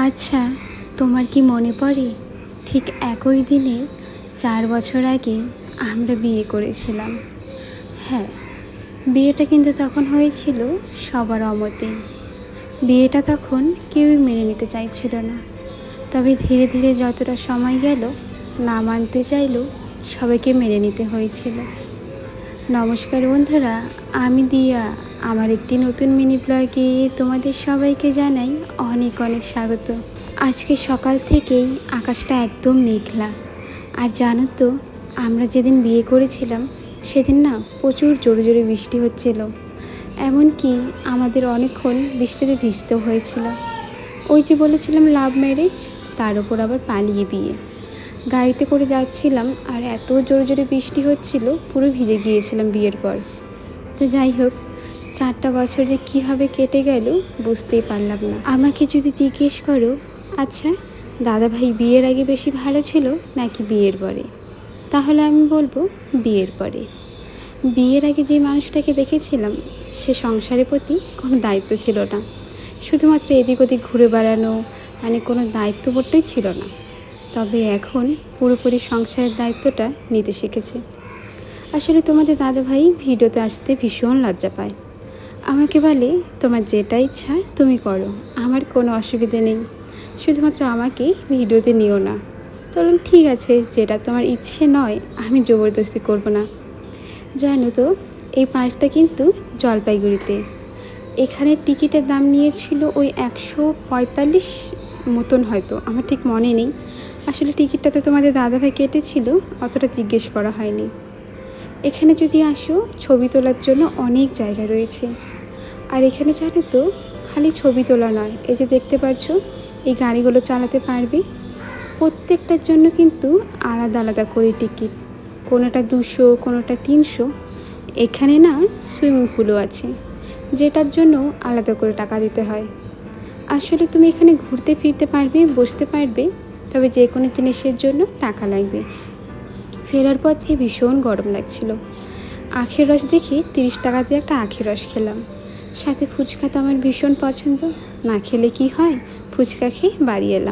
আচ্ছা, তোমার কি মনে পড়ে ঠিক একই দিনে 4 বছর আগে আমরা বিয়ে করেছিলাম? হ্যাঁ, বিয়েটা কিন্তু তখন হয়েছিল সবার অমতে। বিয়েটা তখন কেউই মেনে নিতে চাইছিল না। তবে ধীরে ধীরে যতটা সময় গেল, না মানতে চাইলেও সবাইকে মেনে নিতে হয়েছিল। নমস্কার বন্ধুরা, আমি দিয়া। আমার একটি নতুন মিনি ব্লগে তোমাদের সবাইকে জানাই অনেক অনেক স্বাগত। আজকে সকাল থেকেই আকাশটা একদম মেঘলা। আর জানো তো, আমরা যেদিন বিয়ে করেছিলাম সেদিন না প্রচুর জোরে জোরে বৃষ্টি হচ্ছিল। এমনকি আমাদের অনেকক্ষণ বৃষ্টিতে ভিজতেও হয়েছিল। ওই যে বলেছিলাম লাভ ম্যারেজ, তার উপর আবার পালিয়ে বিয়ে। গাড়িতে করে যাচ্ছিলাম আর এত জোরে জোরে বৃষ্টি হচ্ছিল, পুরো ভিজে গিয়েছিলাম বিয়ের পর। তো যাই হোক, 4টা বছর যে কীভাবে কেটে গেল বুঝতেই পারলাম না। আমাকে যদি জিজ্ঞেস করো, আচ্ছা দাদাভাই বিয়ের আগে বেশি ভালো ছিল নাকি বিয়ের পরে, তাহলে আমি বলবো বিয়ের পরে। বিয়ের আগে যে মানুষটাকে দেখেছিলাম, সে সংসারের প্রতি কোনো দায়িত্ব ছিল না। শুধুমাত্র এদিক ওদিক ঘুরে বেড়ানো, মানে কোনো দায়িত্ববোধটাই ছিল না। তবে এখন পুরোপুরি সংসারের দায়িত্বটা নিতে শিখেছে। আসলে তোমাদের দাদাভাই ভিডিওতে আসতে ভীষণ লজ্জা পায়। আমাকে বলে, তোমার যেটা ইচ্ছা তুমি করো, আমার কোনো অসুবিধে নেই, শুধুমাত্র আমাকে ভিডিওতে নিও না। তো বললাম ঠিক আছে, যেটা তোমার ইচ্ছে নয় আমি জবরদস্তি করব না। জানো তো, এই পার্কটা কিন্তু জলপাইগুড়িতে। এখানে টিকিটের দাম নিয়েছিল ওই 145 মতন, হয়তো আমার ঠিক মনে নেই। আসলে টিকিটটা তো তোমাদের দাদাভাই কেটেছিল, অতটা জিজ্ঞেস করা হয়নি। এখানে যদি আসো, ছবি তোলার জন্য অনেক জায়গা রয়েছে। আর এখানে জানো তো, খালি ছবি তোলা নয়, এই যে দেখতে পারছো এই গাড়িগুলো চালাতে পারবে। প্রত্যেকটার জন্য কিন্তু আলাদা আলাদা করে টিকিট, কোনোটা 200, কোনোটা 300। এখানে না সুইমিং পুলও আছে, যেটার জন্য আলাদা করে টাকা দিতে হয়। আসলে তুমি এখানে ঘুরতে ফিরতে পারবে, বসতে পারবে, তবে যে কোনো জিনিসের জন্য টাকা লাগবে। ফেরার পথে ভীষণ গরম লাগছিল। আখের রস দেখে 30 টাকা দিয়ে একটা আখের রস খেলাম। সাথে ফুচকা তো আমার ভীষণ পছন্দ, না খেলে কি হয়, ফুচকা খেয়ে বাড়ি এলাম।